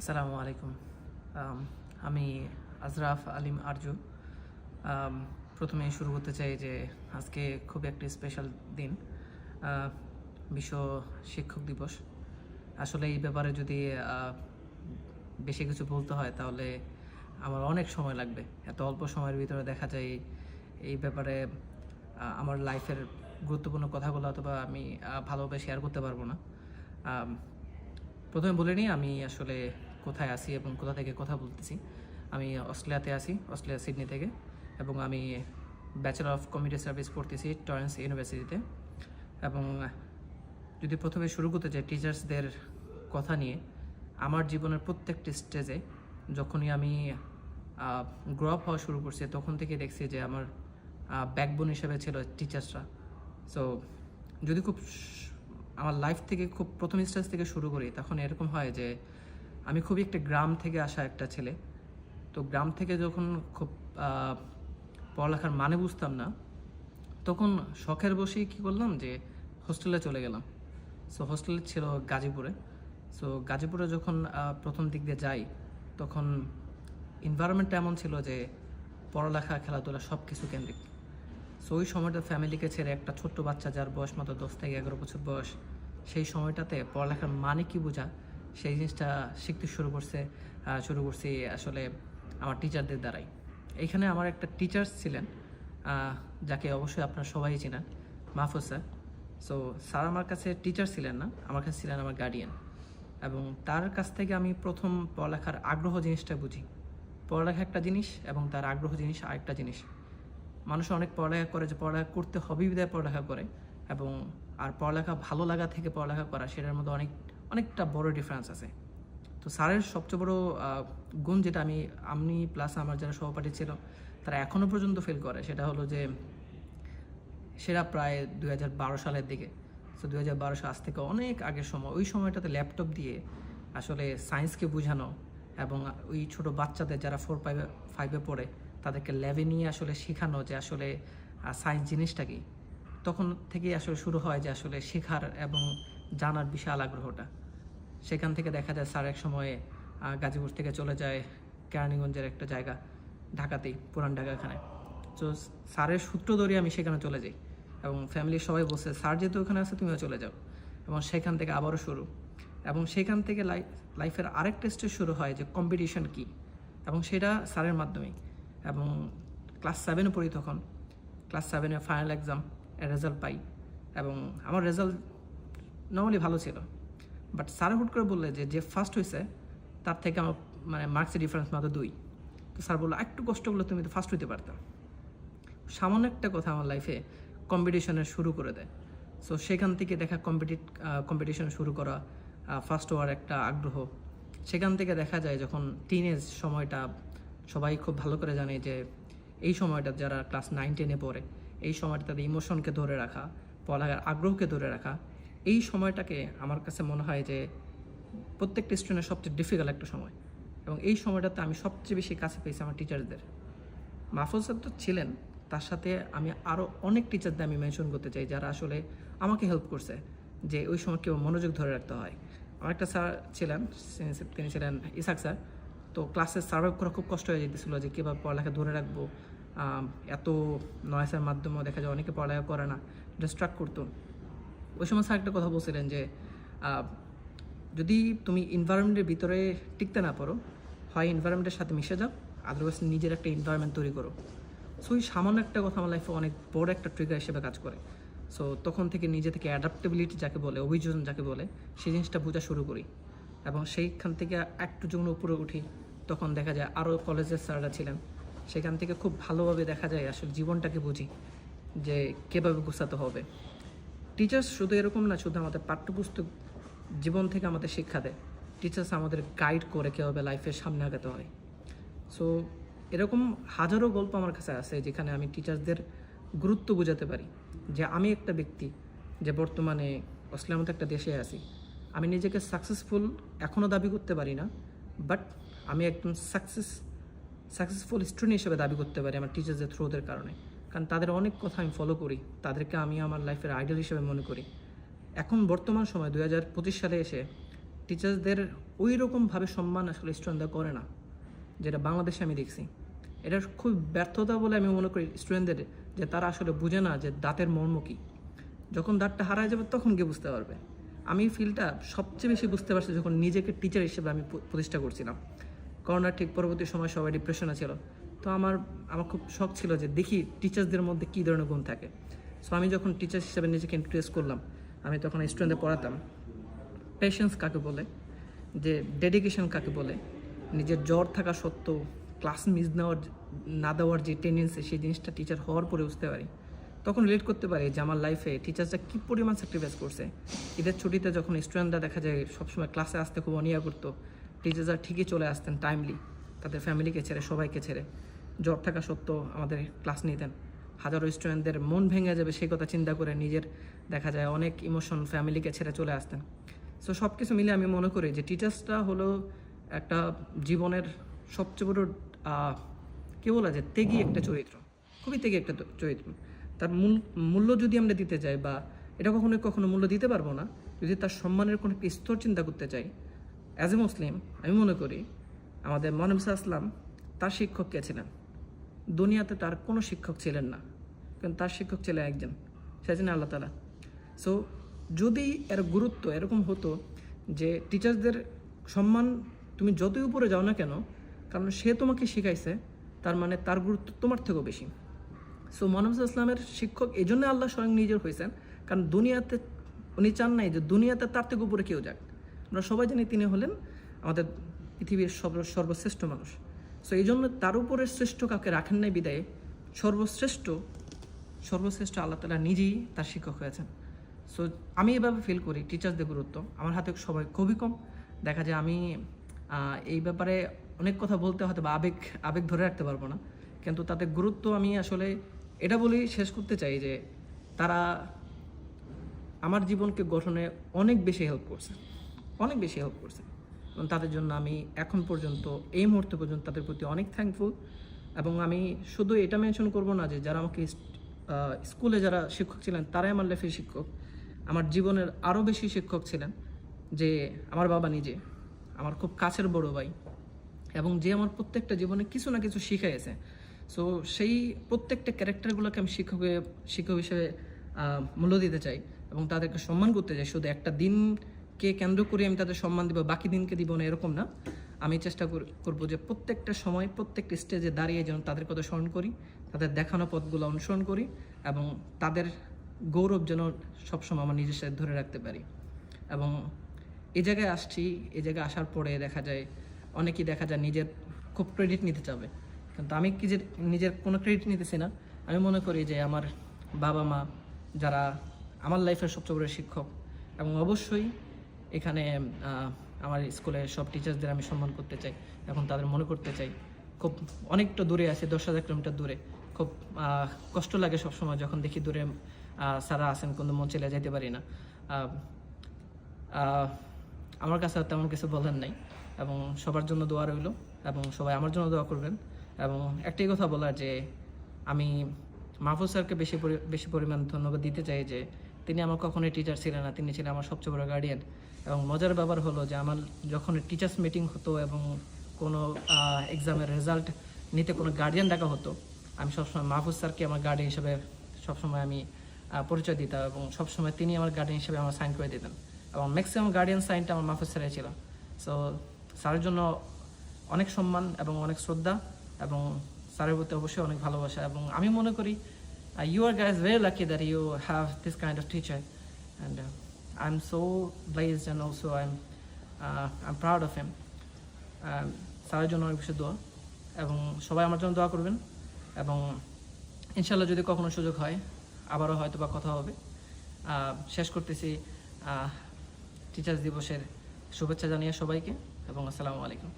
আসসালামু আলাইকুম। আমি আজরাফ আলিম আরজু। আম প্রথমেই শুরু করতে চাই যে আজকে খুব একটি স্পেশাল দিন, আ বিশ্ব শিক্ষক দিবস। আসলে এই ব্যাপারে যদি আ বেশি কিছু বলতে হয় তাহলে আমার অনেক সময় লাগবে। এত অল্প সময়ের ভিতরে দেখা যায় এই ব্যাপারে আমার লাইফের গুরুত্বপূর্ণ কথাগুলো হয়তোবা আমি ভালোভাবে শেয়ার করতে পারবো না। আম প্রথমে বলে নিই আমি আসলে কোথায় আছি এবং কোথা থেকে কথা বলতেছি। আমি অস্ট্রেলিয়াতে আছি, অস্ট্রেলিয়া সিডনি থেকে, এবং আমি ব্যাচেলর অফ কমিউনিটি সার্ভিস পড়তেছি টরেন্স ইউনিভার্সিটিতে। এবং যদি প্রথমে শুরু করতে চাই টিচার্সদের কথা নিয়ে, আমার জীবনের প্রত্যেকটি স্টেজে যখনই আমি গ্রো আপ হওয়া শুরু করছি তখন থেকে দেখছি যে আমার ব্যাকবোন হিসেবে ছিল টিচার্সরা। সো যদি আমার লাইফ থেকে খুব প্রথম স্টেজ থেকে শুরু করি তখন এরকম হয় যে আমি খুবই একটা গ্রাম থেকে আসা একটা ছেলে। তো গ্রাম থেকে যখন খুব পড়ালেখার মানে বুঝতাম না, তখন শখের বসেই কী করলাম যে হোস্টেলে চলে গেলাম। সো হোস্টেল ছিল গাজীপুরে। সো গাজীপুরে যখন প্রথম দিক দিয়ে যাই তখন এনভায়রনমেন্টটা এমন ছিল যে পড়ালেখা, খেলাধুলা সব কিছু কেন্দ্রিক। সো ওই সময়টা ফ্যামিলিকে ছেড়ে একটা ছোট্ট বাচ্চা যার বয়স মাত্র 10 থেকে 11 বছর বয়স, সেই সময়টাতে পড়ালেখার মানে কী বোঝা সেই জিনিসটা শিখতে শুরু করছি আসলে আমার টিচারদের দ্বারাই। এইখানে আমার একটা টিচার ছিলেন, যাকে অবশ্যই আপনারা সবাই চেনেন, মাহফুজ স্যার। সো স্যার আমার কাছে টিচার ছিলেন না, আমার কাছে ছিলেন আমার গার্ডিয়ান। এবং তার কাছ থেকে আমি প্রথম পড়ালেখার আগ্রহ জিনিসটা বুঝি। পড়ালেখা একটা জিনিস এবং তার আগ্রহ জিনিস আরেকটা জিনিস। মানুষ অনেক পড়ালেখা করে যে পড়ালেখা করতে হবেই বিধায় পড়ালেখা করে, এবং আর পড়ালেখা ভালো লাগা থেকে পড়ালেখা করা সেটার মধ্যে অনেকটা বড় ডিফারেন্স আছে। তো স্যারের সবচেয়ে বড় গুণ যেটা আমি প্লাস আমার যারা সহপাঠী ছিল তারা এখনও পর্যন্ত ফিল করে, সেটা হলো যে সেটা প্রায় 2012 সালের দিকে। সো 2012 সাল আজ থেকে অনেক আগের সময়, ওই সময়টাতে ল্যাপটপ দিয়ে আসলে সায়েন্সকে বোঝানো এবং ওই ছোট বাচ্চাদের যারা 4-5-এ পড়ে তাদেরকে ল্যাবে নিয়ে আসলে শেখানো যে আসলে সায়েন্স জিনিসটা কি। তখন থেকেই আসলে শুরু হয় যে আসলে শেখার এবং জানার বিশাল আগ্রহটা। সেখান থেকে দেখা যায় স্যার এক সময়ে গাজীপুর থেকে চলে যায় কেরানীগঞ্জের একটা জায়গা, ঢাকাতেই, পুরান ঢাকাখানে। তো স্যারের সূত্র ধরে আমি সেখানে চলে যাই, এবং ফ্যামিলির সবাই বলছে স্যার যেহেতু ওখানে আছে তুমিও চলে যাও। এবং সেখান থেকে আবারও শুরু, এবং সেখান থেকে লাইফের আরেকটা স্টেজ শুরু হয় যে কম্পিটিশন কী, এবং সেটা স্যারের মাধ্যমেই। এবং ক্লাস 7-এ পড়ি তখন। ক্লাস 7-এ ফাইনাল এক্সাম রেজাল্ট পাই, এবং আমার রেজাল্ট নর্মালি ভালো ছিল। বাট স্যার হুট করে বললে যে ফার্স্ট হয়েছে তার থেকে আমার মানে মার্কসের ডিফারেন্স মাত্র 2। তো স্যার বললো একটু কষ্ট করলে তুমি তো ফার্স্ট হইতে পারতাম। সামান্য একটা কথা আমার লাইফে কম্পিটিশনের শুরু করে দেয়। সো সেখান থেকে দেখা কম্পিটিশন শুরু করা, ফার্স্ট হওয়ার একটা আগ্রহ। সেখান থেকে দেখা যায় যখন টিনেজ সময়টা, সবাই খুব ভালো করে জানে যে এই সময়টা যারা ক্লাস 9-10-এ পড়ে, এই সময়টা তাদের ইমোশনকে ধরে রাখা, পড়ালেখার আগ্রহকে ধরে রাখা, এই সময়টাকে আমার কাছে মনে হয় যে প্রত্যেকটা স্টুডেন্টের সবচেয়ে ডিফিকাল্ট একটা সময়। এবং এই সময়টাতে আমি সবচেয়ে বেশি কাছে পেয়েছি আমার টিচারদের। মাহফুজ স্যার তো ছিলেন, তার সাথে আমি আরও অনেক টিচারদের আমি মেনশন করতে চাই যারা আসলে আমাকে হেল্প করছে যে ওই সময় কেউ মনোযোগ ধরে রাখতে হয়। আমার একটা স্যার ছিলেন, তিনি ছিলেন ইসাক স্যার। তো ক্লাসে সার্ভাইভ করা খুব কষ্ট হয়ে যেতেছিলো যে কীভাবে পড়ালেখা ধরে রাখবো। এত নয়েসের মাধ্যমেও দেখা যায় অনেকে পড়ালেখা করে না, ডিস্ট্রাক্ট করতো। ওই সময় স্যার একটা কথা বলছিলেন যে যদি তুমি এনভায়রনমেন্টের ভিতরে টিকতে না পারো, হয় এনভায়রনমেন্টের সাথে মিশে যাও, আদারওয়াইজ নিজের একটা এনভায়রনমেন্ট তৈরি করো। সো ওই সামান্য একটা কথা আমার লাইফে অনেক বড় একটা ট্রিগার হিসেবে কাজ করে। সো তখন থেকে নিজে থেকে অ্যাডাপ্টেবিলিটি যাকে বলে, অভিযোজন যাকে বলে, সেই জিনিসটা বোঝা শুরু করি। এবং সেইখান থেকে একটু যখন উপরে উঠি তখন দেখা যায় আরও কলেজের স্যাররা ছিলেন, সেখান থেকে খুব ভালোভাবে দেখা যায় আসলে জীবনটাকে বুঝি যে কীভাবে গোছাতে হবে। টিচার্স শুধু এরকম না, শুধু আমাদের পাঠ্যপুস্তক জীবন থেকে আমাদের শিক্ষা দেয়, টিচার্স আমাদের গাইড করে কীভাবে লাইফের সামনে আগাতে হয়। সো এরকম হাজারো গল্প আমার কাছে আছে যেখানে আমি টিচার্সদের গুরুত্ব বোঝাতে পারি যে আমি একটা ব্যক্তি যে বর্তমানে অস্ট্রেলিয়ার মতো একটা দেশে আছি। আমি নিজেকে সাকসেসফুল এখনও দাবি করতে পারি না, বাট আমি একদম সাকসেসফুল স্টুডেন্ট হিসেবে দাবি করতে পারি আমার টিচার্সদের থ্রুদের কারণে। কারণ তাদের অনেক কথা আমি ফলো করি, তাদেরকে আমি আমার লাইফের আইডল হিসেবে মনে করি। এখন বর্তমান সময় 2025 সালে এসে টিচার্সদের ওই রকমভাবে সম্মান আসলে স্টুডেন্টরা করে না, যেটা বাংলাদেশে আমি দেখছি। এটা খুব ব্যর্থতা বলে আমি মনে করি স্টুডেন্টদের, যে তারা আসলে বুঝে না যে দাঁতের মর্ম কী। যখন দাঁতটা হারায় যাবে তখন গিয়ে বুঝতে পারবে। আমি ফিলটা সবচেয়ে বেশি বুঝতে পারছি যখন নিজেকে টিচার হিসেবে আমি প্রতিষ্ঠা করছিলাম। করোনার ঠিক পরবর্তী সময় সবাই ডিপ্রেশনে ছিল, তো আমার খুব শখ ছিল যে দেখি টিচার্সদের মধ্যে কী ধরনের গুণ থাকে। সো আমি যখন টিচার হিসেবে নিজেকে ইন্ট্রোডিউস করলাম, আমি তখন স্টুডেন্টদের পড়াতাম পেশেন্স কাকে বলে, যে ডেডিকেশন কাকে বলে, নিজের জ্বর থাকা সত্ত্বেও ক্লাস মিস না দেওয়ার যে টেন্ডেন্সি, সেই জিনিসটা টিচার হওয়ার পরে বুঝতে পারি। তখন রিলেট করতে পারি যে আমার লাইফে টিচার্সরা কী পরিমাণ স্যাক্রিফাইস করছে। ঈদের ছুটিতে যখন স্টুডেন্টরা দেখা যায় সবসময় ক্লাসে আসতে খুব অনিয়া করতো, টিচার্সরা ঠিকই চলে আসতেন টাইমলি, তাদের ফ্যামিলিকে ছেড়ে, সবাইকে ছেড়ে, জ্বর থাকা সত্ত্বেও আমাদের ক্লাস নিতেন। হাজারো স্টুডেন্টদের মন ভেঙে যাবে সেই কথা চিন্তা করে নিজের দেখা যায় অনেক ইমোশন ফ্যামিলিকে ছেড়ে চলে আসতেন। সো সব কিছু মিলে আমি মনে করি যে টিচার্সটা হলো একটা জীবনের সবচেয়ে বড় কী বলা যায় ত্যাগী একটা চরিত্র, খুবই ত্যাগী একটা চরিত্র। তার মূল্য যদি আমরা দিতে চাই, বা এটা কখনো মূল্য দিতে পারবো না যদি তার সম্মানের কোনো একটা স্তর চিন্তা করতে চাই। অ্যাজ এ মুসলিম আমি মনে করি আমাদের মহানবী সাল্লাল্লাহু আলাইহি ওয়াসাল্লাম, তার শিক্ষক কে ছিলেন? দুনিয়াতে তার কোনো শিক্ষক ছিলেন না, কারণ তার শিক্ষক ছিলেন একজন, সে ছিলেন আল্লাহ তাআলা। সো যদি এর গুরুত্ব এরকম হতো যে টিচার্সদের সম্মান তুমি যতই উপরে যাও না কেন, কারণ সে তোমাকে শিখাইছে, তার মানে তার গুরুত্ব তোমার থেকেও বেশি। সো মহানবী সাল্লাল্লাহু আলাইহি ওয়াসাল্লামের শিক্ষক এই জন্য আল্লাহ স্বয়ং নিজের হয়েছেন, কারণ দুনিয়াতে উনি চান নাই যে দুনিয়াতে তার থেকে উপরে কেউ যাক। আমরা সবাই জানি তিনি হলেন আমাদের পৃথিবীর সর্বশ্রেষ্ঠ মানুষ। সো এই জন্য তার উপরে শ্রেষ্ঠ কাউকে রাখেন নাই বিদায়ে সর্বশ্রেষ্ঠ আল্লাহ তাআলা নিজেই তার শিক্ষক হয়েছেন। সো আমি এভাবে ফিল করি টিচার্সদের গুরুত্ব। আমার হাতে সময় খুবই কম, দেখা যায় আমি এই ব্যাপারে অনেক কথা বলতে হয়তো বা আবেগ ধরে রাখতে পারবো না, কিন্তু তাদের গুরুত্ব আমি আসলে এটা বলেই শেষ করতে চাই যে তারা আমার জীবনকে গঠনে অনেক বেশি হেল্প করছে। এবং তাদের জন্য আমি এখন পর্যন্ত এই মুহূর্তে পর্যন্ত তাদের প্রতি অনেক থ্যাঙ্কফুল। এবং আমি শুধু এটা মেনশন করব না যে যারা আমাকে স্কুলে যারা শিক্ষক ছিলেন তারাই আমার লাইফের শিক্ষক, আমার জীবনের আরও বেশি শিক্ষক ছিলেন যে আমার বাবা নিজে, আমার খুব কাছের বড় ভাই, এবং যে আমার প্রত্যেকটা জীবনে কিছু না কিছু শিখাইছে। সো সেই প্রত্যেকটা ক্যারেক্টারগুলোকে আমি শিক্ষক হিসেবে মূল্য দিতে চাই এবং তাদেরকে সম্মান করতে চাই। শুধু একটা দিনকে কেন্দ্র করে আমি তাদের সম্মান দিব, বাকি দিনকে দিব না, এরকম না। আমি চেষ্টা করব যে প্রত্যেকটা সময় প্রত্যেকটা স্টেজে দাঁড়িয়ে যেন তাদের কথা স্মরণ করি, তাদের দেখানো পথগুলো অনুসরণ করি, এবং তাদের গৌরব যেন সবসময় আমার নিজের সাথে ধরে রাখতে পারি। এবং এই জায়গায় আসার পরে দেখা যায় অনেকেই নিজের খুব ক্রেডিট নিতে চাবে, কিন্তু আমি নিজের কোনো ক্রেডিট নিতেছি না। আমি মনে করি যে আমার বাবা মা যারা আমার লাইফের সবচেয়ে বড় শিক্ষক, এবং অবশ্যই এখানে আমার স্কুলের সব টিচার্সদের আমি সম্মান করতে চাই এবং তাদের মনে করতে চাই। খুব অনেকটা দূরে আছে, 10,000 কিলোমিটার দূরে। খুব কষ্ট লাগে সবসময় যখন দেখি দূরে স্যারা আছেন, কোনো মন চলে যেতে পারি না। আমার কাছে তেমন কিছু বলার নাই, এবং সবার জন্য দোয়া রইল, এবং সবাই আমার জন্য দোয়া করবেন। এবং একটাই কথা বলার যে আমি মাহফুজ স্যারকে বেশি পরিমাণ ধন্যবাদ দিতে চাই যে তিনি আমার কখনোই টিচার ছিলেন না, তিনি ছিলেন আমার সবচেয়ে বড় গার্ডিয়ান। এবং মজার ব্যাপার হলো যে আমার যখন টিচার্স মিটিং হতো এবং কোনো এক্সামের রেজাল্ট নিতে কোনো গার্ডিয়ান ডাকা হতো, আমি সবসময় মাহফুজ স্যারকে আমার গার্ডিয়ান হিসেবে সবসময় আমি পরিচয় দিতাম, এবং সবসময় তিনি আমার গার্ডিয়ান হিসেবে আমার সাইন করে দিতেন, এবং ম্যাক্সিমাম গার্ডিয়ান সাইনটা আমার মাহফুজ স্যারের ছিল। সো স্যারের জন্য অনেক সম্মান এবং অনেক শ্রদ্ধা, এবং স্যারের প্রতি অবশ্যই অনেক ভালোবাসা। এবং আমি মনে করি you are guys very lucky that you have this kind of teacher, and I'm so blessed, and also I'm proud of him. স্যারের জন্য অনেক বেশি দোয়া, এবং সবাই আমার জন্য দোয়া করবেন। এবং ইনশাল্লাহ যদি কখনো সুযোগ হয় আবারও হয়তো বা কথা হবে। শেষ করতেছি টিচার্স দিবসের শুভেচ্ছা জানিয়ে সবাইকে, এবং আসসালামু আলাইকুম।